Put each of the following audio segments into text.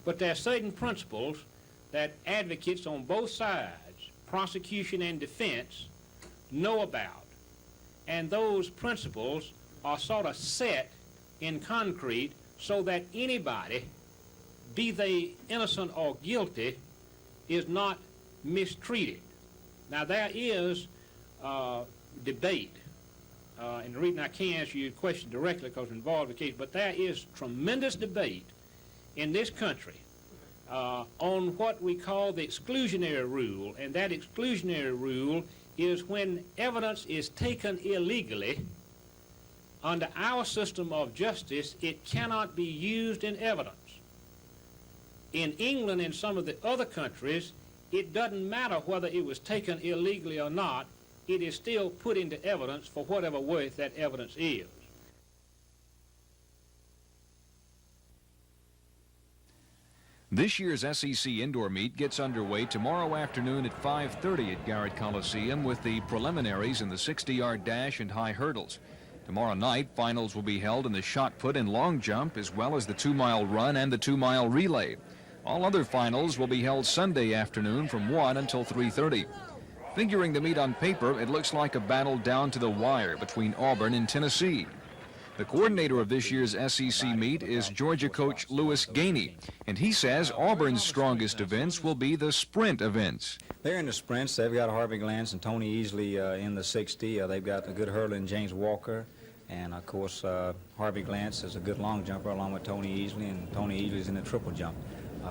But there are certain principles that advocates on both sides, prosecution and defense, know about. And those principles are sort of set in concrete so that anybody, be they innocent or guilty, is not mistreated. Now there is debate, and the reason I can't answer your question directly because it involves the case, but there is tremendous debate in this country on what we call the exclusionary rule, and that exclusionary rule is when evidence is taken illegally. Under our system of justice, it cannot be used in evidence. In England and some of the other countries, it doesn't matter whether it was taken illegally or not, it is still put into evidence for whatever worth that evidence is. This year's SEC indoor meet gets underway tomorrow afternoon at 5:30 at Garrett Coliseum with the preliminaries in the 60-yard dash and high hurdles. Tomorrow night, finals will be held in the shot put and long jump, as well as the 2-mile run and the 2-mile relay. All other finals will be held Sunday afternoon from 1 until 3:30. Figuring the meet on paper, it looks like a battle down to the wire between Auburn and Tennessee. The coordinator of this year's SEC meet is Georgia coach Lewis Gainey, and he says Auburn's strongest events will be the sprint events. They're in the sprints. They've got Harvey Glantz and Tony Easley in the 60. They've got a good hurdler in James Walker. And, of course, Harvey Glantz is a good long jumper along with Tony Easley, and Tony Easley's in the triple jump.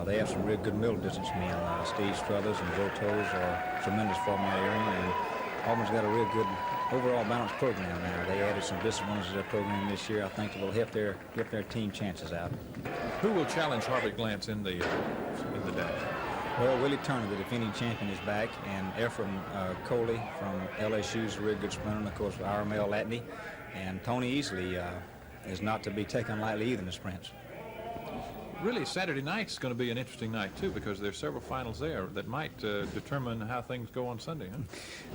They have some real good middle distance men. Steve Struthers and Joe Toes are tremendous from that area, and Auburn's got a real good overall balanced program now. They added some disciplines to their program this year. I think it will help their team chances out. Who will challenge Harvey Glantz in the dash? Well, Willie Turner, the defending champion, is back, and Ephraim Coley from LSU is a real good sprinter, and of course Mel Latney. And Tony Easley is not to be taken lightly either in the sprints. Really, Saturday night's going to be an interesting night, too, because there's several finals there that might determine how things go on Sunday, huh?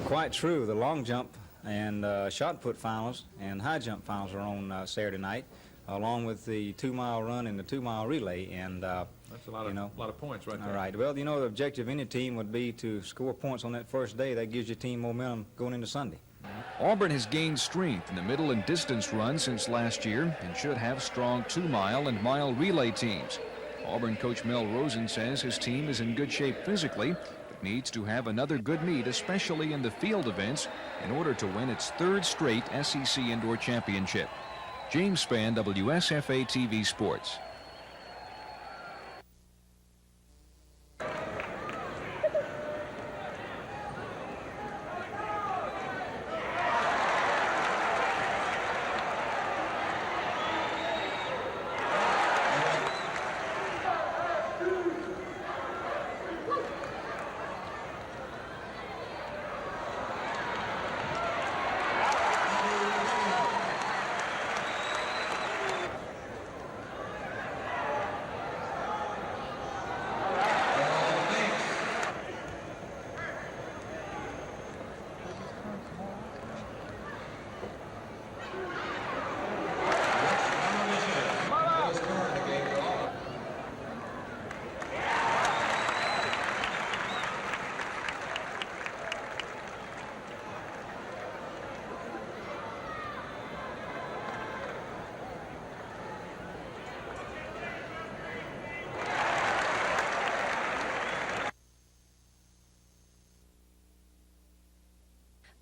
Quite true. The long jump and shot put finals and high jump finals are on Saturday night, along with the 2-mile run and the 2-mile relay. And that's a lot of points right there. All right. Well, you know, the objective of any team would be to score points on that first day. That gives your team momentum going into Sunday. Auburn has gained strength in the middle and distance run since last year and should have strong 2-mile and mile relay teams. Auburn coach Mel Rosen says his team is in good shape physically, but needs to have another good meet, especially in the field events, in order to win its 3rd straight SEC Indoor Championship. James Spann, WSFA TV Sports.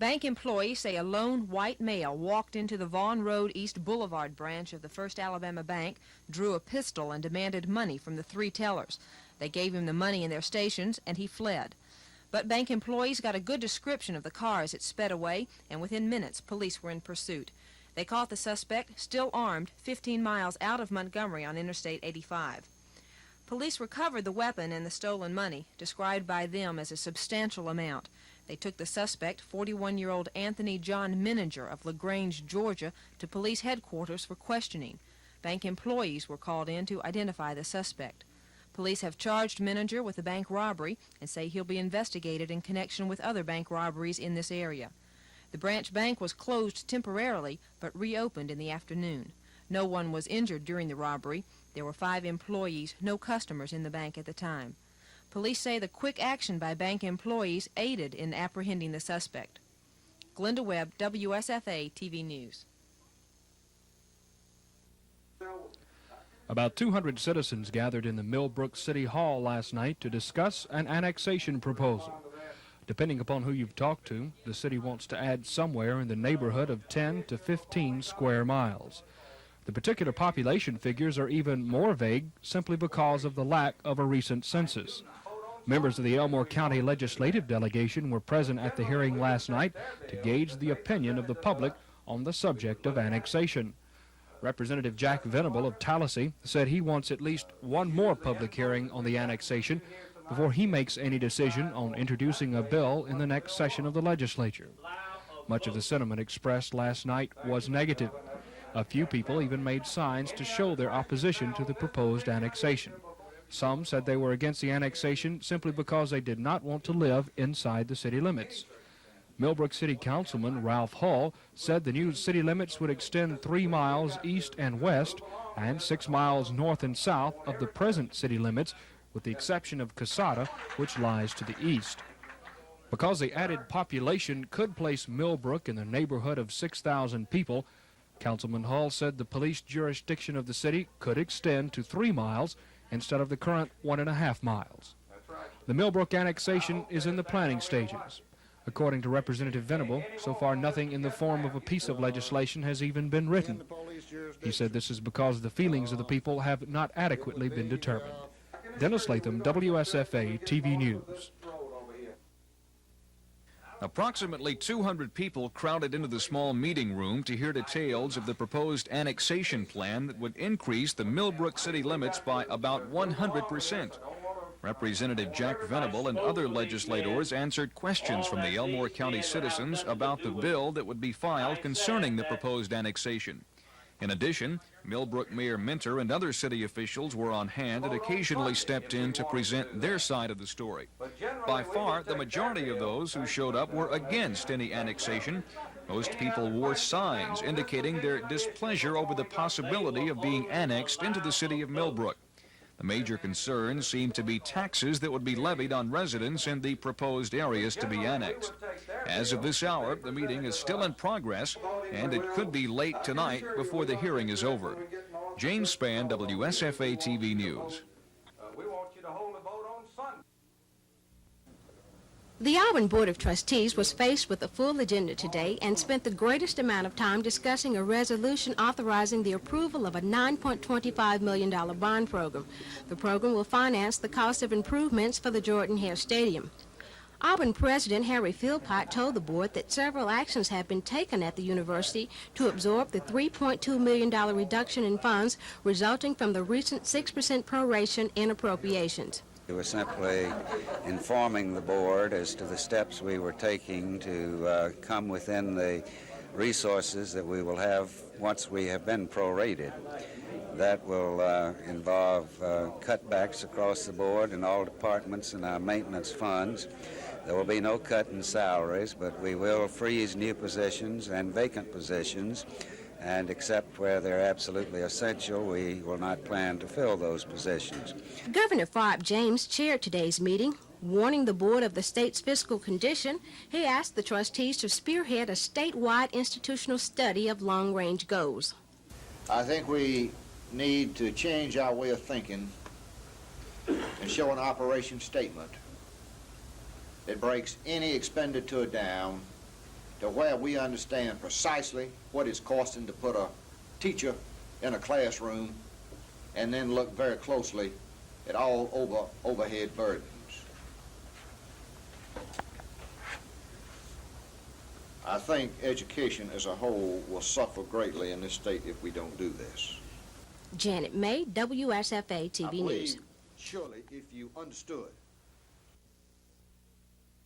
Bank employees say a lone white male walked into the Vaughn Road East Boulevard branch of the First Alabama Bank, drew a pistol, and demanded money from the 3 tellers. They gave him the money in their stations, and he fled. But bank employees got a good description of the car as it sped away, and within minutes, police were in pursuit. They caught the suspect, still armed, 15 miles out of Montgomery on Interstate 85. Police recovered the weapon and the stolen money, described by them as a substantial amount. They took the suspect, 41-year-old Anthony John Mininger of LaGrange, Georgia, to police headquarters for questioning. Bank employees were called in to identify the suspect. Police have charged Mininger with a bank robbery and say he'll be investigated in connection with other bank robberies in this area. The branch bank was closed temporarily but reopened in the afternoon. No one was injured during the robbery. There were 5 employees, no customers in the bank at the time. Police say the quick action by bank employees aided in apprehending the suspect. Glenda Webb, WSFA TV News. About 200 citizens gathered in the Millbrook City Hall last night to discuss an annexation proposal. Depending upon who you've talked to, the city wants to add somewhere in the neighborhood of 10 to 15 square miles. The particular population figures are even more vague simply because of the lack of a recent census. Members of the Elmore County Legislative Delegation were present at the hearing last night to gauge the opinion of the public on the subject of annexation. Representative Jack Venable of Tallahassee said he wants at least one more public hearing on the annexation before he makes any decision on introducing a bill in the next session of the legislature. Much of the sentiment expressed last night was negative. A few people even made signs to show their opposition to the proposed annexation. Some said they were against the annexation simply because they did not want to live inside the city limits. Millbrook City Councilman Ralph Hall said the new city limits would extend 3 miles east and west and 6 miles north and south of the present city limits, with the exception of Casada, which lies to the east. Because the added population could place Millbrook in the neighborhood of 6,000 people, Councilman Hall said the police jurisdiction of the city could extend to 3 miles instead of the current 1.5 miles. The Millbrook annexation is in the planning stages. According to Representative Venable, so far nothing in the form of a piece of legislation has even been written. He said this is because the feelings of the people have not adequately been determined. Dennis Latham, WSFA TV News. Approximately 200 people crowded into the small meeting room to hear details of the proposed annexation plan that would increase the Millbrook city limits by about 100%. Representative Jack Venable and other legislators answered questions from the Elmore County citizens about the bill that would be filed concerning the proposed annexation. In addition, Millbrook Mayor Minter and other city officials were on hand and occasionally stepped in to present their side of the story. By far, the majority of those who showed up were against any annexation. Most people wore signs indicating their displeasure over the possibility of being annexed into the city of Millbrook. The major concerns seem to be taxes that would be levied on residents in the proposed areas to be annexed. As of this hour, the meeting is still in progress, and it could be late tonight before the hearing is over. James Spann, WSFA TV News. The Auburn Board of Trustees was faced with a full agenda today and spent the greatest amount of time discussing a resolution authorizing the approval of a $9.25 million bond program. The program will finance the cost of improvements for the Jordan-Hare Stadium. Auburn President Harry Philpott told the board that several actions have been taken at the university to absorb the $3.2 million reduction in funds resulting from the recent 6% proration in appropriations. We were simply informing the board as to the steps we were taking to come within the resources that we will have once we have been prorated. That will involve cutbacks across the board in all departments in our maintenance funds. There will be no cut in salaries, but we will freeze new positions and vacant positions, and except where they're absolutely essential, we will not plan to fill those positions. Governor Farb James chaired today's meeting. Warning the board of the state's fiscal condition, he asked the trustees to spearhead a statewide institutional study of long-range goals. I think we need to change our way of thinking and show an operation statement that breaks any expenditure down to where we understand precisely what it's costing to put a teacher in a classroom, and then look very closely at all overhead burdens. I think education as a whole will suffer greatly in this state if we don't do this. Janet May, WSFA TV News. Surely, if you understood.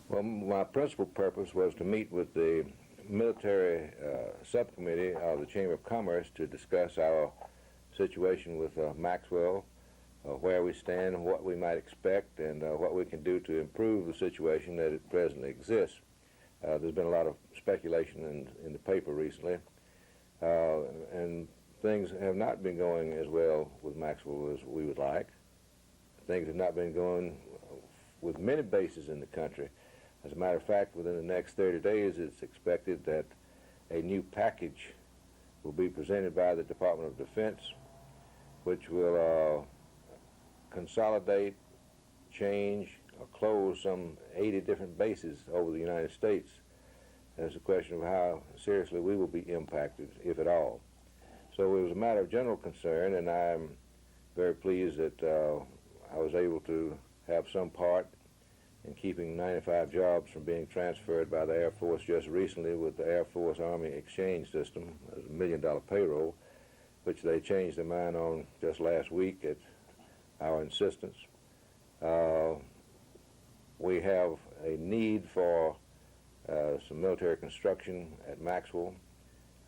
Well, my principal purpose was to meet with the military subcommittee of the Chamber of Commerce to discuss our situation with Maxwell, where we stand, what we might expect, and what we can do to improve the situation that it presently exists. There's been a lot of speculation in the paper recently, and things have not been going as well with Maxwell as we would like. Things have not been going with many bases in the country. As a matter of fact, within the next 30 days, it's expected that a new package will be presented by the Department of Defense, which will consolidate, change, or close some 80 different bases over the United States. There's a question of how seriously we will be impacted, if at all. So it was a matter of general concern, and I'm very pleased that I was able to have some part in keeping 95 jobs from being transferred by the Air Force just recently with the Air Force Army exchange system. It was $1 million payroll, which they changed their mind on just last week at our insistence. We have a need for some military construction at Maxwell.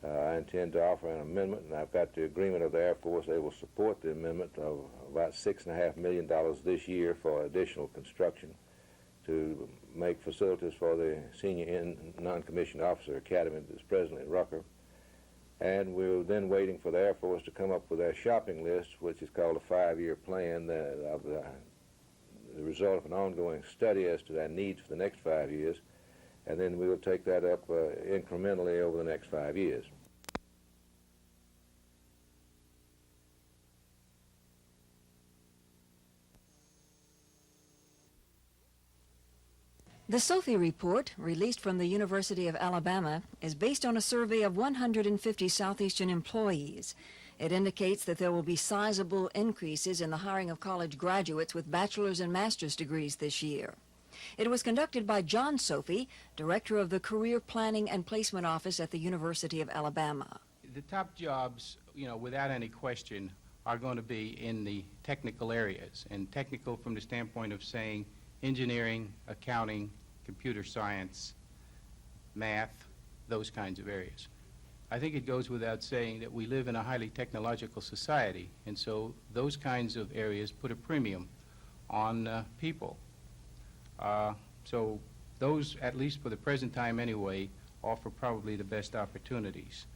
I intend to offer an amendment, and I've got the agreement of the Air Force. They will support the amendment of about $6.5 million this year for additional construction to make facilities for the Senior Non-Commissioned Officer Academy that's presently at Rucker. And we're then waiting for the Air Force to come up with their shopping list, which is called a 5-year plan of the result of an ongoing study as to their needs for the next 5 years. And then we will take that up incrementally over the next 5 years. The Sophie Report, released from the University of Alabama, is based on a survey of 150 Southeastern employees. It indicates that there will be sizable increases in the hiring of college graduates with bachelor's and master's degrees this year. It was conducted by John Sophie, director of the Career Planning and Placement Office at the University of Alabama. The top jobs, without any question, are going to be in the technical areas, and technical from the standpoint of saying engineering, accounting, computer science, math, those kinds of areas. I think it goes without saying that we live in a highly technological society, and so those kinds of areas put a premium on people. So those, at least for the present time anyway, offer probably the best opportunities.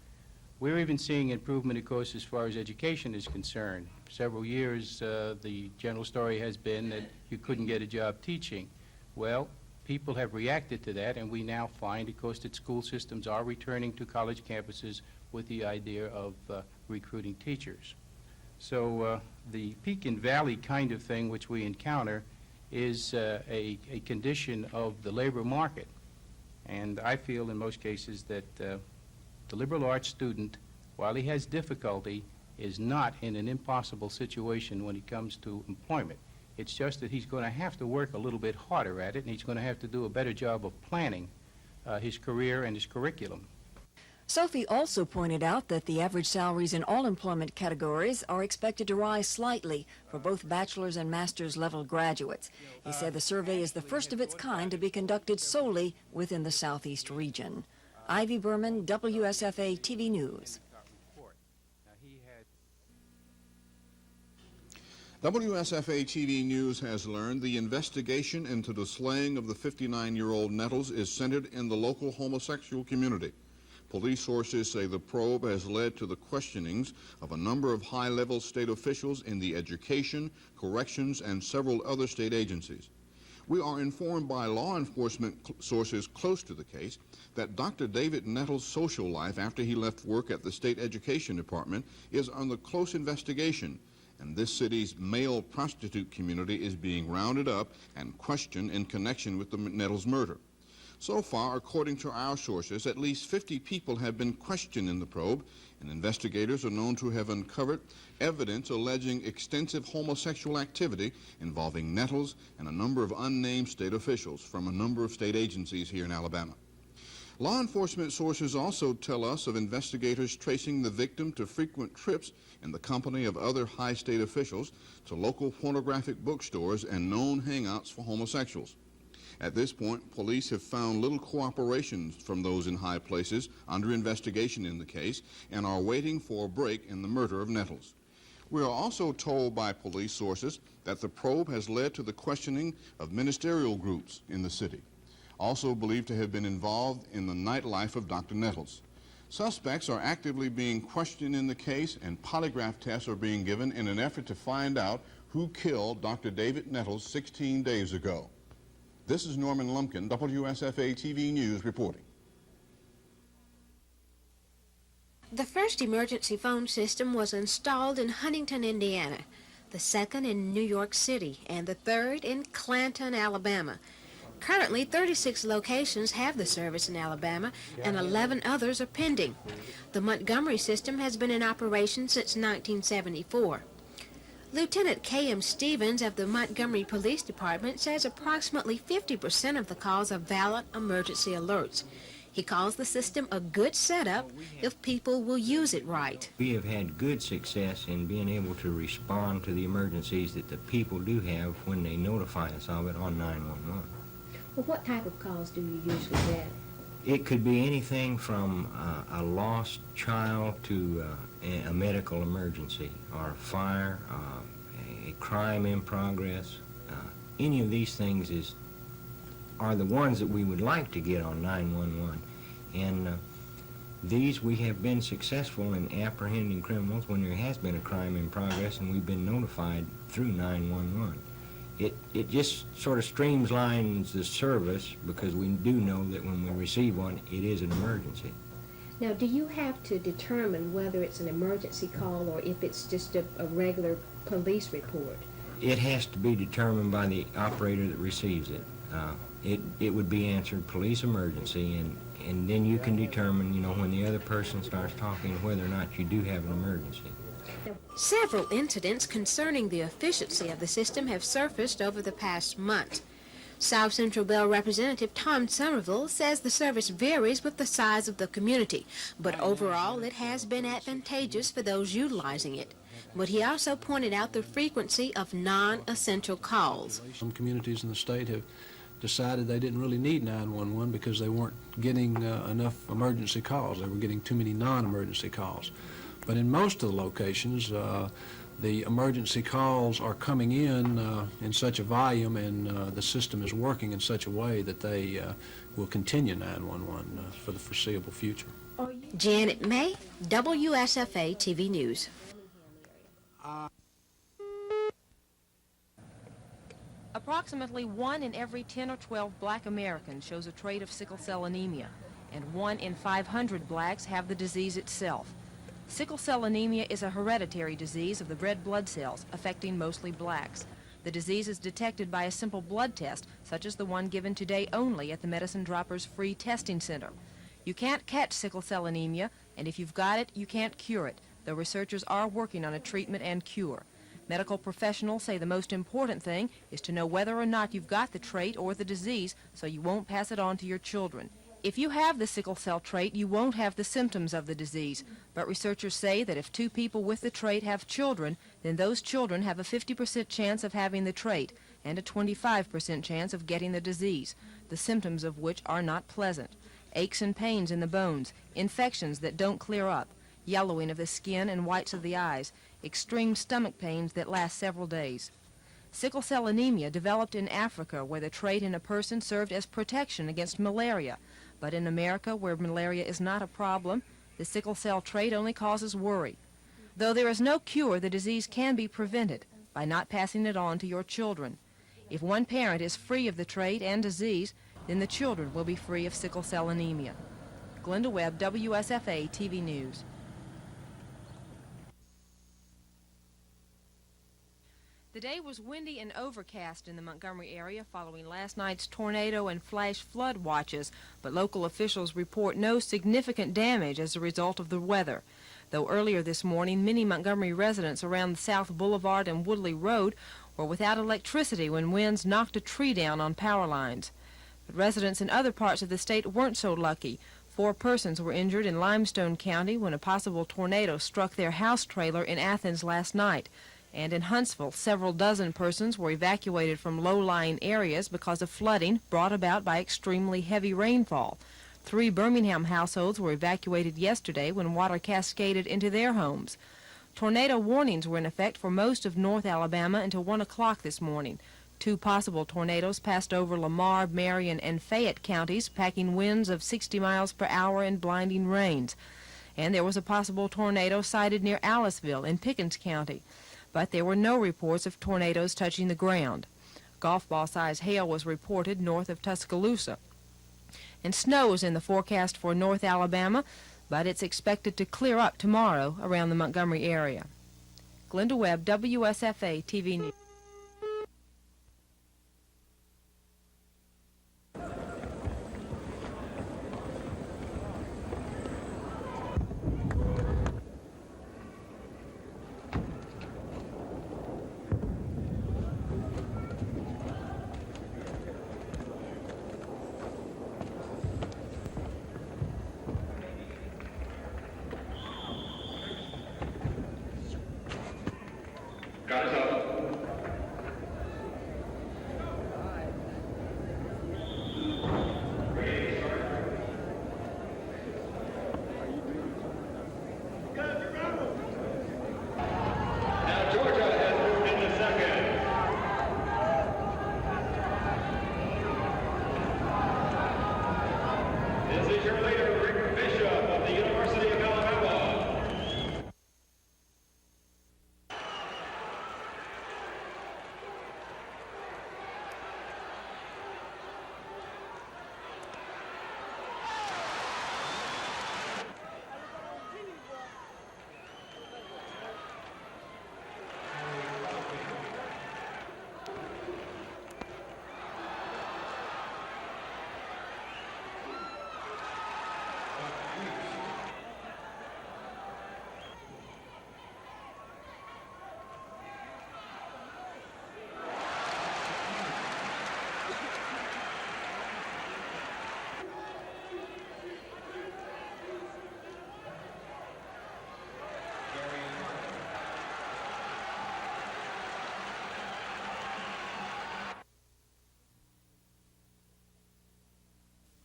We're even seeing improvement, of course, as far as education is concerned. For several years, the general story has been that you couldn't get a job teaching. Well, people have reacted to that, and we now find, of course, that school systems are returning to college campuses with the idea of recruiting teachers. So the peak and valley kind of thing which we encounter is a condition of the labor market. And I feel in most cases that the liberal arts student, while he has difficulty, is not in an impossible situation when it comes to employment. It's just that he's going to have to work a little bit harder at it, and he's going to have to do a better job of planning his career and his curriculum. Sophie also pointed out that the average salaries in all employment categories are expected to rise slightly for both bachelor's and master's level graduates. He said the survey is the first of its kind to be conducted solely within the Southeast region. Ivy Berman, WSFA TV News. WSFA TV News has learned the investigation into the slaying of the 59-year-old Nettles is centered in the local homosexual community. Police sources say the probe has led to the questionings of a number of high-level state officials in the education, corrections, and several other state agencies. We are informed by law enforcement sources close to the case that Dr. David Nettles' social life after he left work at the State Education Department is under close investigation, and this city's male prostitute community is being rounded up and questioned in connection with the Nettles murder. So far, according to our sources, at least 50 people have been questioned in the probe, and investigators are known to have uncovered evidence alleging extensive homosexual activity involving Nettles and a number of unnamed state officials from a number of state agencies here in Alabama. Law enforcement sources also tell us of investigators tracing the victim to frequent trips in the company of other high state officials to local pornographic bookstores and known hangouts for homosexuals. At this point, police have found little cooperation from those in high places under investigation in the case and are waiting for a break in the murder of Nettles. We are also told by police sources that the probe has led to the questioning of ministerial groups in the city, also believed to have been involved in the nightlife of Dr. Nettles. Suspects are actively being questioned in the case, and polygraph tests are being given in an effort to find out who killed Dr. David Nettles 16 days ago. This is Norman Lumpkin, WSFA TV News reporting. The first emergency phone system was installed in Huntington, Indiana, the second in New York City, and the third in Clanton, Alabama. Currently, 36 locations have the service in Alabama, and 11 others are pending. The Montgomery system has been in operation since 1974. Lieutenant K.M. Stevens of the Montgomery Police Department says approximately 50% of the calls are valid emergency alerts. He calls the system a good setup if people will use it right. We have had good success in being able to respond to the emergencies that the people do have when they notify us of it on 911. Well, what type of calls do you usually get? It could be anything from a lost child to a medical emergency, or a fire, a crime in progress. Any of these things are the ones that we would like to get on 911. And these we have been successful in apprehending criminals when there has been a crime in progress and we've been notified through 911. It just sort of streamlines the service because we do know that when we receive one, it is an emergency. Now, do you have to determine whether it's an emergency call or if it's just a regular police report? It has to be determined by the operator that receives it. It would be answered police emergency, and then you can determine, you know, when the other person starts talking whether or not you do have an emergency. Several incidents concerning the efficiency of the system have surfaced over the past month. South Central Bell Representative Tom Somerville says the service varies with the size of the community, but overall it has been advantageous for those utilizing it. But he also pointed out the frequency of non-essential calls. Some communities in the state have decided they didn't really need 911 because they weren't getting enough emergency calls. They were getting too many non-emergency calls. But in most of the locations, the emergency calls are coming in such a volume, and the system is working in such a way that they will continue 911 for the foreseeable future. Janet May, WSFA TV News. Approximately 1 in every 10 or 12 black Americans shows a trait of sickle cell anemia, and 1 in 500 blacks have the disease itself. Sickle cell anemia is a hereditary disease of the red blood cells, affecting mostly blacks. The disease is detected by a simple blood test, such as the one given today only at the Medicine Droppers Free Testing Center. You can't catch sickle cell anemia, and if you've got it, you can't cure it, though researchers are working on a treatment and cure. Medical professionals say the most important thing is to know whether or not you've got the trait or the disease so you won't pass it on to your children. If you have the sickle cell trait, you won't have the symptoms of the disease, but researchers say that if 2 people with the trait have children, then those children have a 50% chance of having the trait and a 25% chance of getting the disease, the symptoms of which are not pleasant. Aches and pains in the bones, infections that don't clear up, yellowing of the skin and whites of the eyes, extreme stomach pains that last several days. Sickle cell anemia developed in Africa, where the trait in a person served as protection against malaria. But in America, where malaria is not a problem, the sickle cell trait only causes worry. Though there is no cure, the disease can be prevented by not passing it on to your children. If one parent is free of the trait and disease, then the children will be free of sickle cell anemia. Glenda Webb, WSFA TV News. The day was windy and overcast in the Montgomery area following last night's tornado and flash flood watches, but local officials report no significant damage as a result of the weather. Though earlier this morning, many Montgomery residents around the South Boulevard and Woodley Road were without electricity when winds knocked a tree down on power lines. But residents in other parts of the state weren't so lucky. 4 persons were injured in Limestone County when a possible tornado struck their house trailer in Athens last night. And in Huntsville, several dozen persons were evacuated from low-lying areas because of flooding brought about by extremely heavy rainfall. 3 Birmingham households were evacuated yesterday when water cascaded into their homes. Tornado warnings were in effect for most of North Alabama until 1 o'clock this morning. 2 possible tornadoes passed over Lamar, Marion, and Fayette counties, packing winds of 60 miles per hour and blinding rains. and there was a possible tornado sighted near Aliceville in Pickens County, but there were no reports of tornadoes touching the ground. Golf ball-sized hail was reported north of Tuscaloosa. And snow is in the forecast for North Alabama, but it's expected to clear up tomorrow around the Montgomery area. Glenda Webb, WSFA TV News.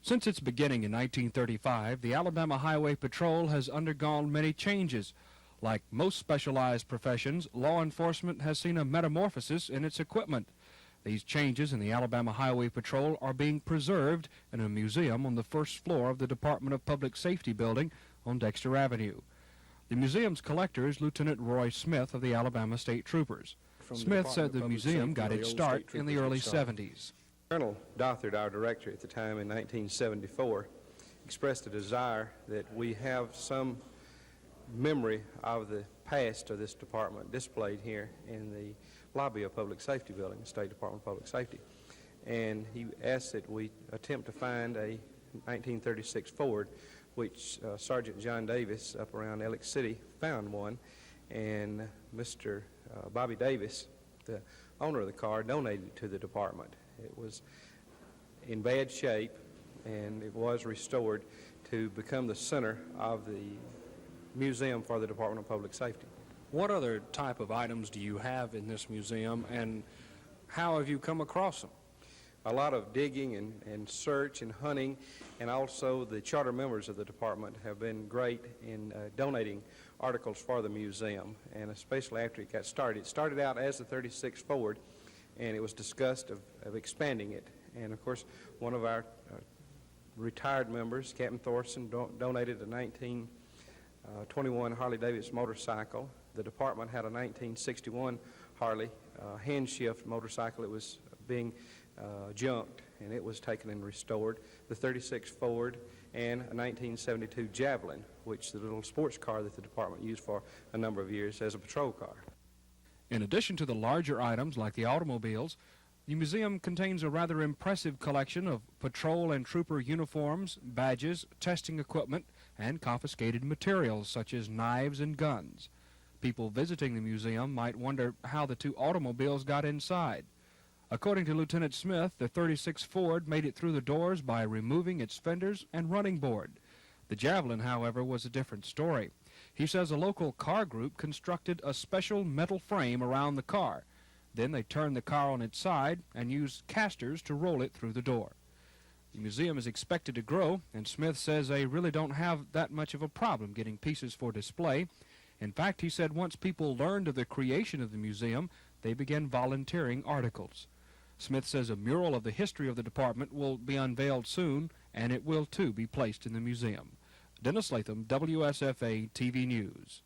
Since its beginning in 1935, the Alabama Highway Patrol has undergone many changes. Like most specialized professions, law enforcement has seen a metamorphosis in its equipment. These changes in the Alabama Highway Patrol are being preserved in a museum on the first floor of the Department of Public Safety building on Dexter Avenue. The museum's collector is Lieutenant Roy Smith of the Alabama State Troopers. Smith said the museum got its start in the early 70s. Colonel Dothard, our director at the time in 1974, expressed a desire that we have some memory of the past of this department displayed here in the lobby of Public Safety building, the State Department of Public Safety. And he asked that we attempt to find a 1936 Ford, which Sergeant John Davis up around Alex City found one, and Mr. Bobby Davis, the owner of the car, donated it to the department. It was in bad shape, and it was restored to become the center of the museum for the Department of Public Safety. What other type of items do you have in this museum, and how have you come across them? A lot of digging and search and hunting, and also the charter members of the department have been great in donating articles for the museum, and especially after it got started. It started out as the 36 Ford, and it was discussed of expanding it. And of course, one of our retired members, Captain Thorson, donated a 1921 Harley-Davidson motorcycle. The department had a 1961 Harley hand shift motorcycle. It was being junked, and it was taken and restored. The 36 Ford and a 1972 Javelin, which is the little sports car that the department used for a number of years as a patrol car. In addition to the larger items like the automobiles, the museum contains a rather impressive collection of patrol and trooper uniforms, badges, testing equipment, and confiscated materials such as knives and guns. People visiting the museum might wonder how the two automobiles got inside. According to Lieutenant Smith, the 36 Ford made it through the doors by removing its fenders and running board. The Javelin, however, was a different story. He says a local car group constructed a special metal frame around the car. Then they turned the car on its side and used casters to roll it through the door. The museum is expected to grow, and Smith says they really don't have that much of a problem getting pieces for display. In fact, he said once people learned of the creation of the museum, they began volunteering articles. Smith says a mural of the history of the department will be unveiled soon, and it will, too, be placed in the museum. Dennis Latham, WSFA TV News.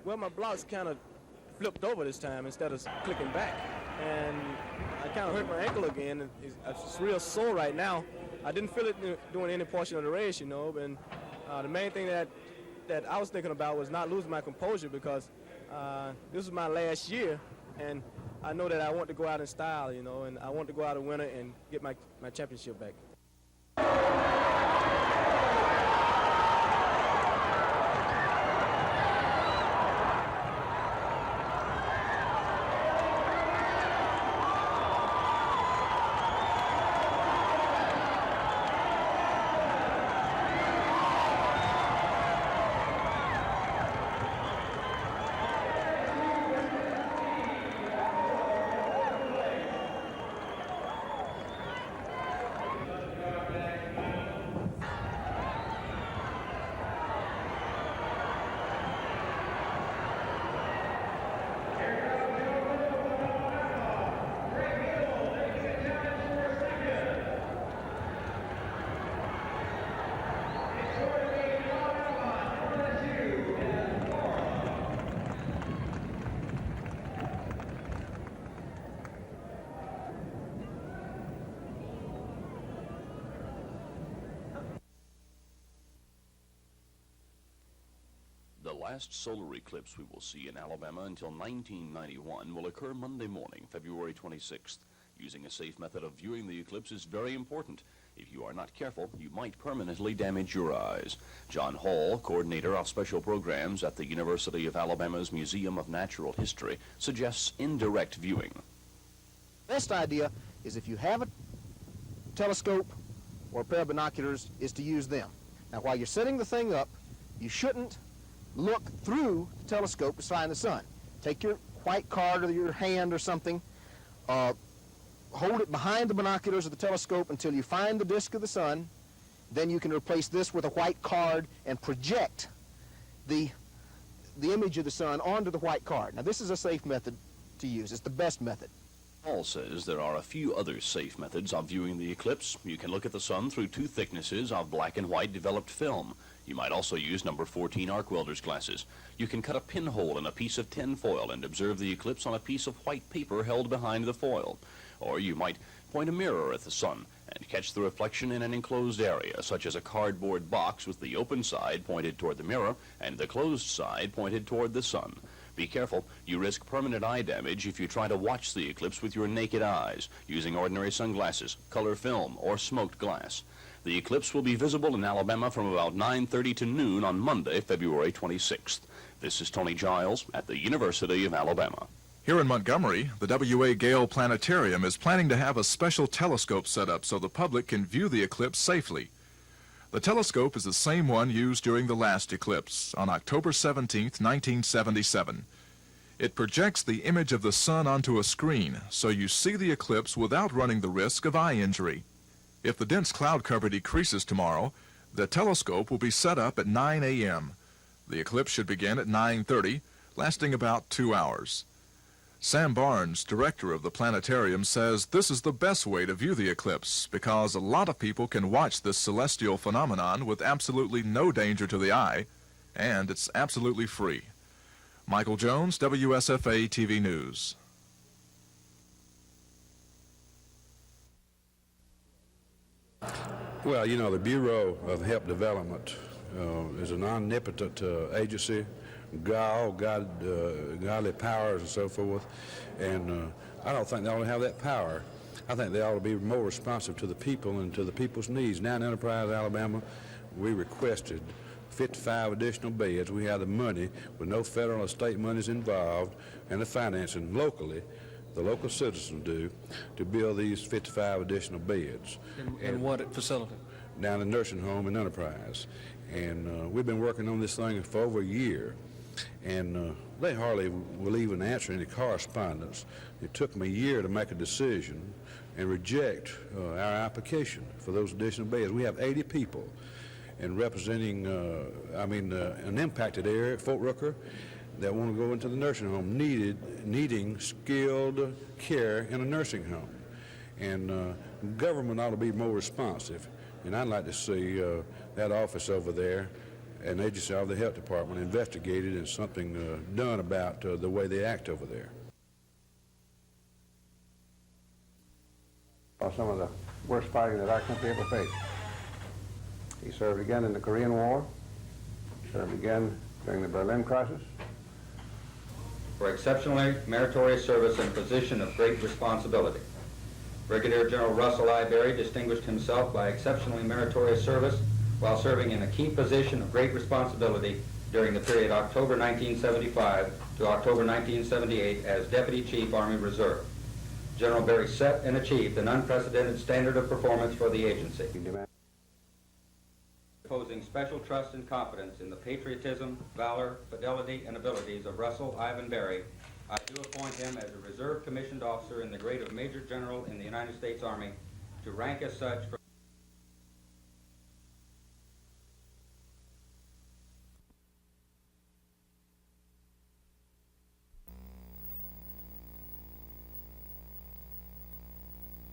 Well, my blocks kind of flipped over this time instead of clicking back. And I kind of hurt my ankle again. It's real sore right now. I didn't feel it during any portion of the race, you know. And the main thing that I was thinking about was not losing my composure, because this is my last year. And I know that I want to go out in style, you know, and I want to go out a winner and get my championship back. The last solar eclipse we will see in Alabama until 1991 will occur Monday morning, February 26th. Using a safe method of viewing the eclipse is very important. If you are not careful, you might permanently damage your eyes. John Hall, coordinator of special programs at the University of Alabama's Museum of Natural History, suggests indirect viewing. Best idea is, if you have a telescope or a pair of binoculars, is to use them. Now, while you're setting the thing up, you shouldn't look through the telescope to find the sun. Take your white card or your hand or something, hold it behind the binoculars of the telescope until you find the disk of the sun. Then you can replace this with a white card and project the image of the sun onto the white card. Now, this is a safe method to use. It's the best method. Hall says there are a few other safe methods of viewing the eclipse. You can look at the sun through two thicknesses of black and white developed film. You might also use number 14 arc welder's glasses. You can cut a pinhole in a piece of tin foil and observe the eclipse on a piece of white paper held behind the foil. Or you might point a mirror at the sun and catch the reflection in an enclosed area, such as a cardboard box with the open side pointed toward the mirror and the closed side pointed toward the sun. Be careful, you risk permanent eye damage if you try to watch the eclipse with your naked eyes, using ordinary sunglasses, color film, or smoked glass. The eclipse will be visible in Alabama from about 9:30 to noon on Monday, February 26th. This is Tony Giles at the University of Alabama. Here in Montgomery, the W.A. Gale Planetarium is planning to have a special telescope set up so the public can view the eclipse safely. The telescope is the same one used during the last eclipse on October 17, 1977. It projects the image of the sun onto a screen so you see the eclipse without running the risk of eye injury. If the dense cloud cover decreases tomorrow, the telescope will be set up at 9 a.m. The eclipse should begin at 9:30, lasting about 2 hours. Sam Barnes, director of the planetarium, says this is the best way to view the eclipse because a lot of people can watch this celestial phenomenon with absolutely no danger to the eye, and it's absolutely free. Michael Jones, WSFA TV News. Well, you know, the Bureau of Help Development is an omnipotent agency, godly powers and so forth, and I don't think they ought to have that power. I think they ought to be more responsive to the people and to the people's needs. Down in Enterprise, Alabama, we requested 55 additional beds. We have the money with no federal or state monies involved and the financing locally the local citizens do to build these 55 additional beds. In what facility? Down in the nursing home in Enterprise. And we've been working on this thing for over a year. And they hardly will even answer any correspondence. It took them a year to make a decision and reject our application for those additional beds. We have 80 people, and representing, an impacted area, Fort Rooker, that want to go into the nursing home, needing skilled care in a nursing home. And government ought to be more responsive. And I'd like to see that office over there, an agency of the health department, investigated and something done about the way they act over there. Some of the worst fighting that our country ever faced. He served again in the Korean War, served again during the Berlin crisis. For exceptionally meritorious service and position of great responsibility, Brigadier General Russell I. Berry distinguished himself by exceptionally meritorious service while serving in a key position of great responsibility during the period October 1975 to October 1978 as Deputy Chief Army Reserve. General Berry set and achieved an unprecedented standard of performance for the agency. Reposing special trust and confidence in the patriotism, valor, fidelity, and abilities of Russell Ivan Berry, I do appoint him as a reserve commissioned officer in the grade of Major General in the United States Army to rank as such.